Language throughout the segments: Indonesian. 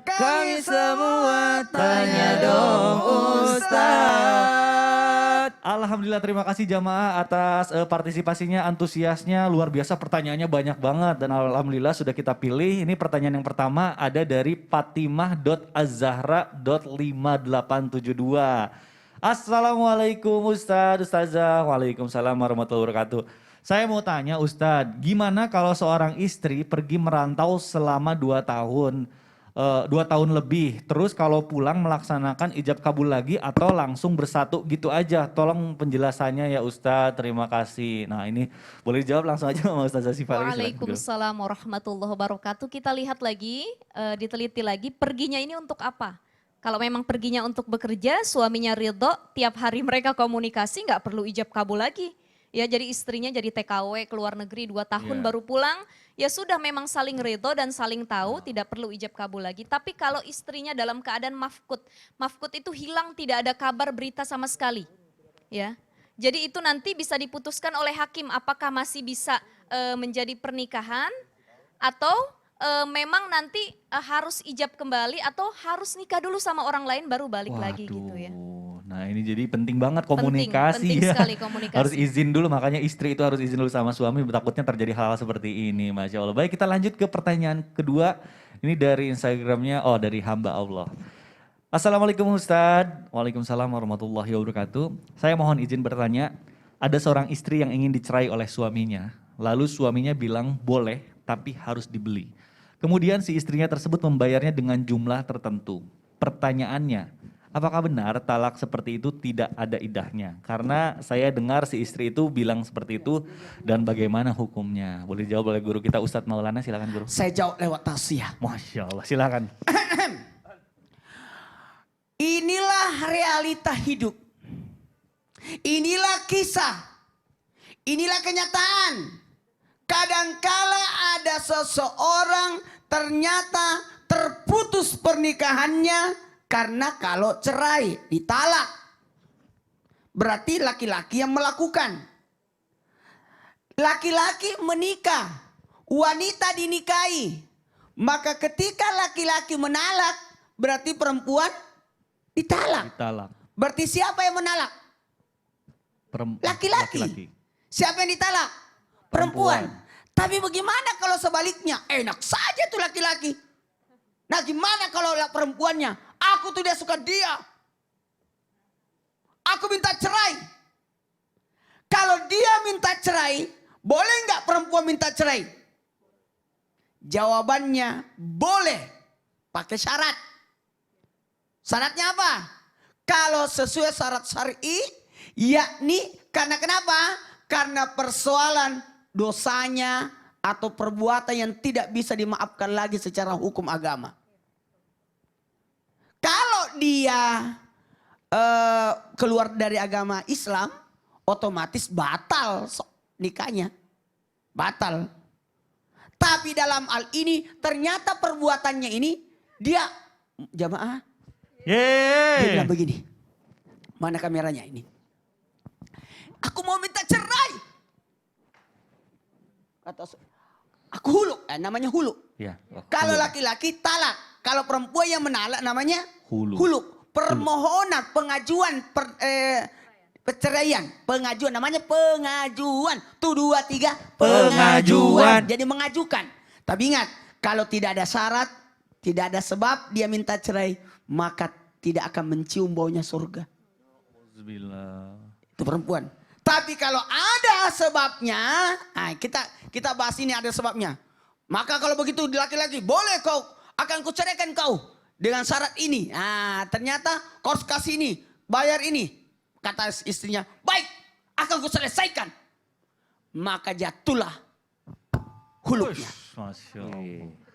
Kami semua tanya dong Ustadz. Alhamdulillah, terima kasih jamaah atas partisipasinya, antusiasnya, luar biasa, pertanyaannya banyak banget. Dan alhamdulillah sudah kita pilih. Ini pertanyaan yang pertama ada dari Fatimah.azahra.5872. Assalamualaikum Ustadz, Ustazah. Waalaikumsalam warahmatullahi wabarakatuh. Saya mau tanya Ustadz, gimana kalau seorang istri pergi merantau selama 2 tahun? 2 tahun lebih, terus kalau pulang melaksanakan ijab kabul lagi atau langsung bersatu gitu aja? Tolong penjelasannya ya Ustadz, terima kasih. Nah ini boleh dijawab langsung aja sama Ustazah Syifa. Waalaikumsalam warahmatullahi wabarakatuh. Kita lihat lagi, diteliti lagi, perginya ini untuk apa? Kalau memang perginya untuk bekerja, suaminya ridho, tiap hari mereka komunikasi, nggak perlu ijab kabul lagi. Ya, jadi istrinya jadi TKW ke luar negeri 2 tahun baru pulang, ya sudah memang saling ridho dan saling tahu, tidak perlu ijab kabul lagi. Tapi kalau istrinya dalam keadaan mafkut, mafkut itu hilang, tidak ada kabar berita sama sekali. Ya, jadi itu nanti bisa diputuskan oleh hakim apakah masih bisa menjadi pernikahan atau memang nanti harus ijab kembali atau harus nikah dulu sama orang lain baru balik lagi gitu ya. Nah ini jadi penting banget komunikasi penting ya. sekali komunikasi. Harus izin dulu, makanya istri itu harus izin dulu sama suami, takutnya terjadi hal-hal seperti ini. Masya Allah. Baik, kita lanjut ke pertanyaan kedua. Ini dari Instagramnya, dari hamba Allah. Assalamualaikum Ustadz. Waalaikumsalam warahmatullahi wabarakatuh. Saya mohon izin bertanya, ada seorang istri yang ingin dicerai oleh suaminya. Lalu suaminya bilang boleh tapi harus dibeli. Kemudian si istrinya tersebut membayarnya dengan jumlah tertentu. Pertanyaannya, apakah benar talak seperti itu tidak ada idahnya? Karena saya dengar si istri itu bilang seperti itu dan bagaimana hukumnya? Boleh dijawab oleh guru kita Ustadz Maulana, silakan guru. Saya jawab lewat tausiah. Masya Allah, silakan. Inilah realita hidup. Inilah kisah. Inilah kenyataan. Kadangkala ada seseorang ternyata terputus pernikahannya karena kalau cerai, ditalak. Berarti laki-laki yang melakukan. Laki-laki menikah, wanita dinikahi. Maka ketika laki-laki menalak, berarti perempuan ditalak. Berarti siapa yang menalak? Laki-laki. Siapa yang ditalak? Perempuan. Tapi bagaimana kalau sebaliknya? Enak saja tuh laki-laki. Nah gimana kalau perempuannya? Aku tidak suka dia. Aku minta cerai. Kalau dia minta cerai, boleh nggak perempuan minta cerai? Jawabannya boleh. Pakai syarat. Syaratnya apa? Kalau sesuai syarat syar'i, yakni karena kenapa? Karena persoalan dosanya atau perbuatan yang tidak bisa dimaafkan lagi secara hukum agama. Kalau dia keluar dari agama Islam, otomatis batal nikahnya. Batal. Tapi dalam hal ini ternyata perbuatannya ini dia jamaah. Dia bilang begini. Mana kameranya ini? Aku mau minta cerai. Kata aku hulu, namanya hulu. Ya, kalau laki-laki talak, kalau perempuan yang menalak namanya hulu. Permohonan, pengajuan, perceraian, pengajuan namanya pengajuan. Tuh 2, 3, pengajuan. Jadi mengajukan. Tapi ingat, kalau tidak ada syarat, tidak ada sebab dia minta cerai, maka tidak akan mencium baunya surga. Itu perempuan. Tapi kalau ada sebabnya, nah kita bahas ini ada sebabnya. Maka kalau begitu laki-laki, boleh kau, akan kuceraikan kau dengan syarat ini. Nah ternyata kau harus kasih ini, bayar ini. Kata istrinya, baik akan kuselesaikan. Maka jatuhlah hulunya.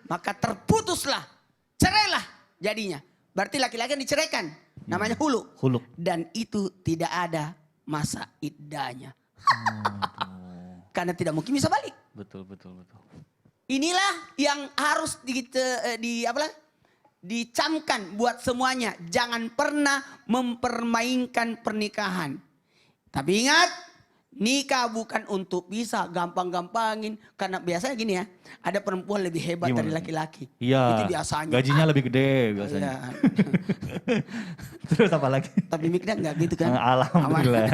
Maka terputuslah, cerailah jadinya. Berarti laki-laki yang diceraikan, namanya hulu. Dan itu tidak ada masa iddahnya. Karena tidak mungkin bisa balik. Betul. Inilah yang harus dicamkan buat semuanya. Jangan pernah mempermainkan pernikahan. Tapi ingat, Nikah bukan untuk bisa gampang-gampangin. Karena biasanya gini ya, ada perempuan lebih hebat Gimana? dari laki-laki. Iya. Itu biasanya. Gajinya lebih gede biasanya. Iya. Terus apa lagi? Tapi mikirnya enggak gitu kan. Alhamdulillah.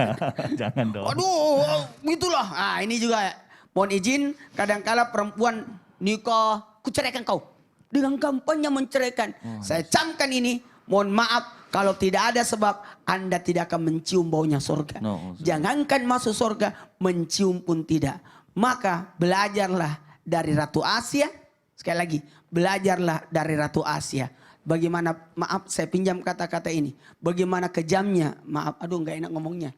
Jangan dong. Aduh, gitulah. Nah, ini juga mohon izin, kadang-kala perempuan nikah, kuceraikan kau. Dengan gampangnya menceraikan. Saya camkan ini, mohon maaf kalau tidak ada sebab Anda tidak akan mencium baunya surga. No. Jangankan masuk surga, mencium pun tidak. Maka belajarlah dari Ratu Asia. Sekali lagi, belajarlah dari Ratu Asia. Bagaimana, maaf saya pinjam kata-kata ini. Bagaimana kejamnya, maaf, aduh nggak enak ngomongnya.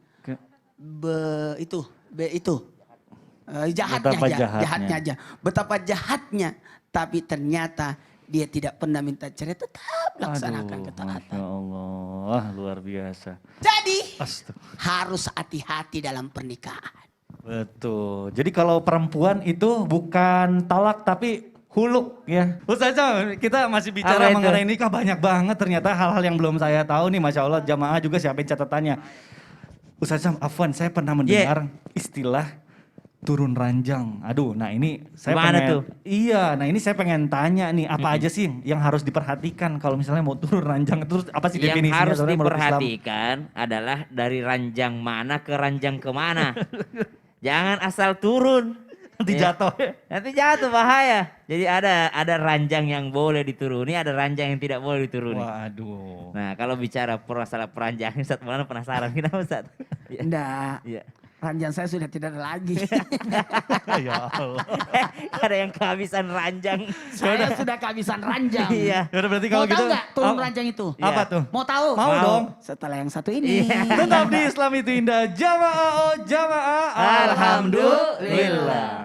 Jahatnya Betapa aja, jahatnya. jahatnya aja. Betapa jahatnya, tapi ternyata dia tidak pernah minta cerai, tetap laksanakan Aduh, ketaatan. Masya Allah, luar biasa. Jadi Astaga. harus hati-hati dalam pernikahan. Betul. Jadi kalau perempuan itu bukan talak tapi hulu ya. Ustaz, kita masih bicara Apa itu? mengenai nikah banyak banget ternyata hal-hal yang belum saya tahu nih. Masya Allah jamaah juga siapin catatannya. Ustaz, afwan saya pernah mendengar istilah turun ranjang. Aduh, nah ini saya Gimana pengen. tuh? Iya, nah ini saya pengen tanya nih apa aja sih yang harus diperhatikan kalau misalnya mau turun ranjang itu apa sih Yang definisinya harus sebenarnya menurut Islam? diperhatikan adalah dari ranjang mana ke ranjang kemana. Jangan asal turun. Nanti Ya. jatuh ya. Nanti jatuh bahaya. Jadi ada ranjang yang boleh dituruni, ada ranjang yang tidak boleh dituruni. Waduh. Nah, kalau bicara masalah peranjang, Ustaz Maulana penasaran kenapa Ustaz? Iya. Enggak, Iya. ranjang saya sudah tidak ada lagi. Ya Allah. Ada yang kehabisan ranjang. Saya sudah kehabisan ranjang. Iya. Yaudah berarti Mau kalau gitu. tahu nggak turun apa- ranjang itu? Iya. Apa tuh? Mau tahu? Mau dong. Setelah yang satu ini. Iya. Tetap di Islam itu indah. Jamaah oh jamaah. Alhamdulillah.